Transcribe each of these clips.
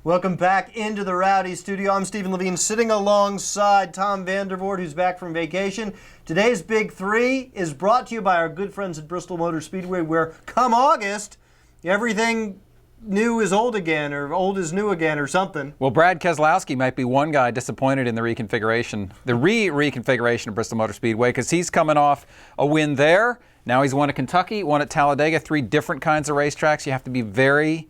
Welcome back into the Rowdy Studio. I'm Stephen Levine, sitting alongside Tom Vandervoort, who's back from vacation. Today's Big Three is brought to you by our good friends at Bristol Motor Speedway, where come August, everything new is old again, or old is new again, or something. Well, Brad Keselowski might be one guy disappointed in the reconfiguration, reconfiguration of Bristol Motor Speedway, because he's coming off a win there. Now he's won at Kentucky, won at Talladega, 3 different kinds of racetracks. You have to be very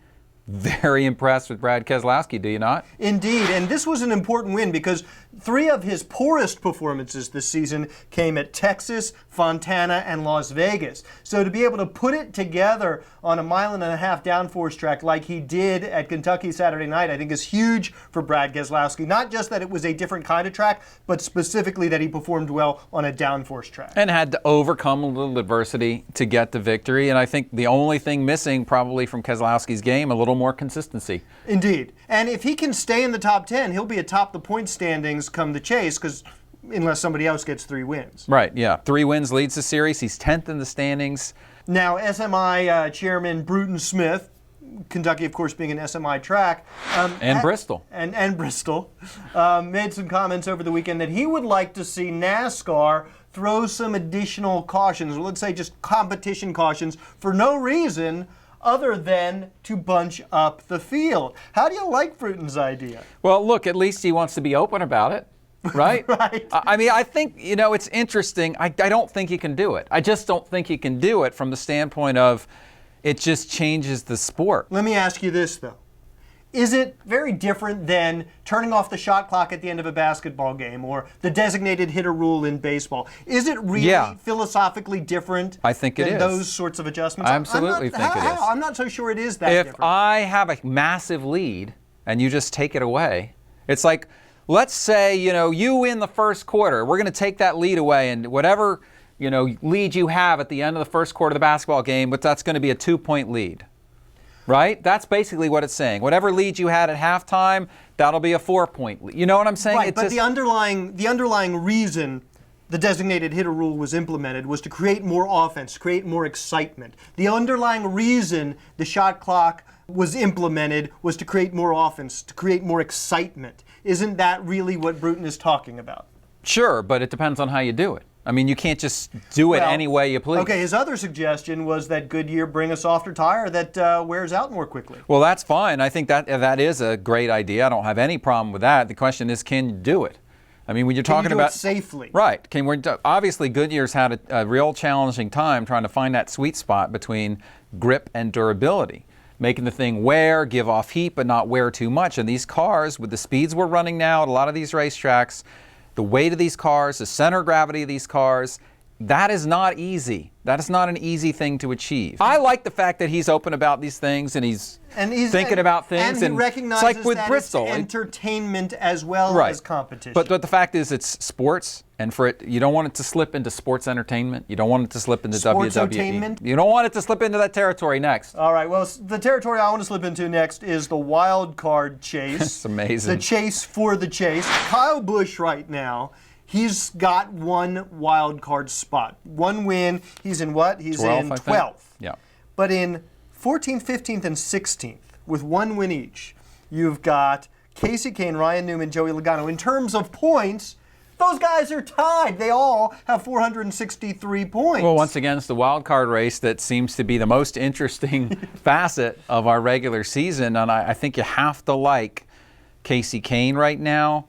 impressed with Brad Keselowski, do you not? Indeed, and this was an important win because 3 of his poorest performances this season came at Texas, Fontana, and Las Vegas. So to be able to put it together on a 1.5-mile downforce track like he did at Kentucky Saturday night, I think is huge for Brad Keselowski. Not just that it was a different kind of track, but specifically that he performed well on a downforce track. And had to overcome a little adversity to get the victory. And I think the only thing missing probably from Keselowski's game, a little more consistency. Indeed. And if he can stay in the top 10, he'll be atop the point standings come the chase, because unless somebody else gets 3 wins. Right, yeah. 3 wins leads the series. He's 10th in the standings. Now, SMI chairman Brtuon Smith, Kentucky, of course, being an SMI track. And Bristol. And Bristol, made some comments over the weekend that he would like to see NASCAR throw some additional cautions, or let's say just competition cautions, for no reason other than to bunch up the field. How do you like Brtuon's idea? Well, look, at least he wants to be open about it, right? Right. I mean, I think, it's interesting. I don't think he can do it. I just don't think he can do it from the standpoint of it just changes the sport. Let me ask you this, though. Is it very different than turning off the shot clock at the end of a basketball game or the designated hitter rule in baseball? Is it really philosophically different I think it than is. those sorts of adjustments? I absolutely think it is. I'm not so sure it is that If different. I have a massive lead and you just take it away, it's like, let's say, you win the first quarter. We're going to take that lead away, and whatever, lead you have at the end of the first quarter of the basketball game, but that's going to be a 2-point lead. Right? That's basically what it's saying. Whatever lead you had at halftime, that'll be a 4-point lead. You know what I'm saying? Right, but the underlying reason the designated hitter rule was implemented was to create more offense, create more excitement. The underlying reason the shot clock was implemented was to create more offense, to create more excitement. Isn't that really what Brtuon is talking about? Sure, but it depends on how you do it. I mean, you can't just do it any way you please. Okay, his other suggestion was that Goodyear bring a softer tire that wears out more quickly. Well, that's fine. I think that is a great idea. I don't have any problem with that. The question is, can you do it? I mean, when you're talking about it safely, right? Obviously, Goodyear's had a real challenging time trying to find that sweet spot between grip and durability, making the thing wear, give off heat, but not wear too much. And these cars, with the speeds we're running now at a lot of these racetracks, the weight of these cars, the center of gravity of these cars, that is not easy. That is not an easy thing to achieve. I like the fact that he's open about these things and he's thinking about things. And he recognizes it's like with that Bristol, it's entertainment as well as competition. But the fact is, it's sports, and you don't want it to slip into sports entertainment. You don't want it to slip into WWE. You don't want it to slip into that territory next. All right. Well, the territory I want to slip into next is the wild card chase. It's amazing. The chase for the chase. Kyle Busch right now, he's got 1 wild card spot. 1 win. He's in what? He's 12th, in 12th. Yeah. But in 14th, 15th, and 16th, with 1 win each, you've got Kasey Kahne, Ryan Newman, Joey Logano. In terms of points, those guys are tied. They all have 463 points. Well, once again, it's the wild card race that seems to be the most interesting facet of our regular season, and I think you have to like Kasey Kahne right now.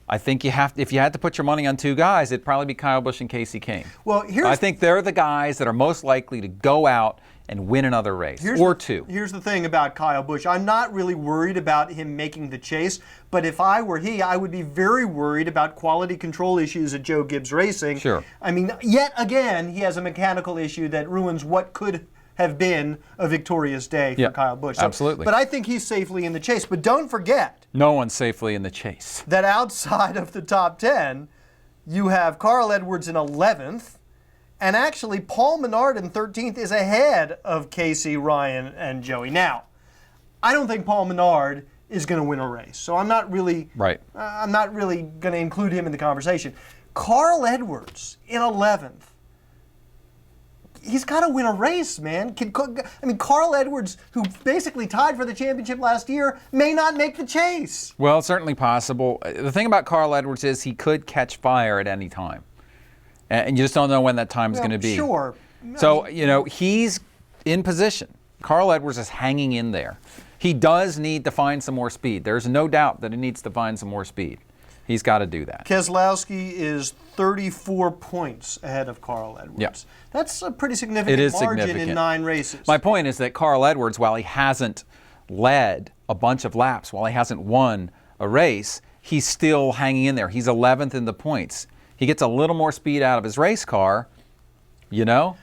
I think if you had to put your money on 2 guys, it'd probably be Kyle Busch and Kasey Kahne. Well, I think they're the guys that are most likely to go out and win another race, or 2. Here's the thing about Kyle Busch. I'm not really worried about him making the chase, but if I were he, I would be very worried about quality control issues at Joe Gibbs Racing. Sure. I mean, yet again, he has a mechanical issue that ruins what could have been a victorious day for Kyle Busch. So, absolutely. But I think he's safely in the chase. But don't forget, no one's safely in the chase. That outside of the top 10, you have Carl Edwards in 11th, and actually Paul Menard in 13th is ahead of Kasey, Ryan, and Joey. Now, I don't think Paul Menard is going to win a race, so I'm not really going to include him in the conversation. Carl Edwards in 11th. he's got to win a race, man. I mean, Carl Edwards, who basically tied for the championship last year, may not make the chase. Well, it's certainly possible. The thing about Carl Edwards is he could catch fire at any time. And you just don't know when that time is going to be. Sure. So, he's in position. Carl Edwards is hanging in there. He does need to find some more speed. There's no doubt that he needs to find some more speed. He's got to do that. Keselowski is 34 points ahead of Carl Edwards. Yeah. That's a pretty significant margin in 9 races. My point is that Carl Edwards, while he hasn't led a bunch of laps, while he hasn't won a race, he's still hanging in there. He's 11th in the points. He gets a little more speed out of his race car,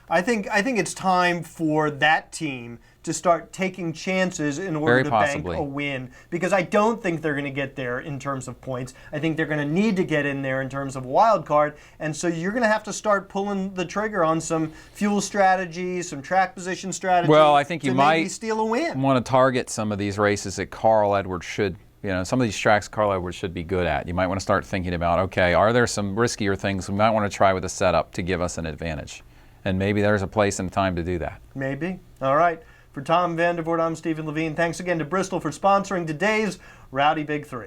I think it's time for that team to start taking chances in order to bank a win, because I don't think they're going to get there in terms of points. I think they're going to need to get in there in terms of wild card, and so you're going to have to start pulling the trigger on some fuel strategy, some track position strategy. Well, I think you might maybe steal a win. Want to target some of these races that Carl Edwards should. Some of these tracks Carl Edwards should be good at. You might want to start thinking about, okay, are there some riskier things we might want to try with a setup to give us an advantage? And maybe there's a place and time to do that. Maybe. All right. For Tom Vandervoort, I'm Stephen Levine. Thanks again to Bristol for sponsoring today's Rowdy Big 3.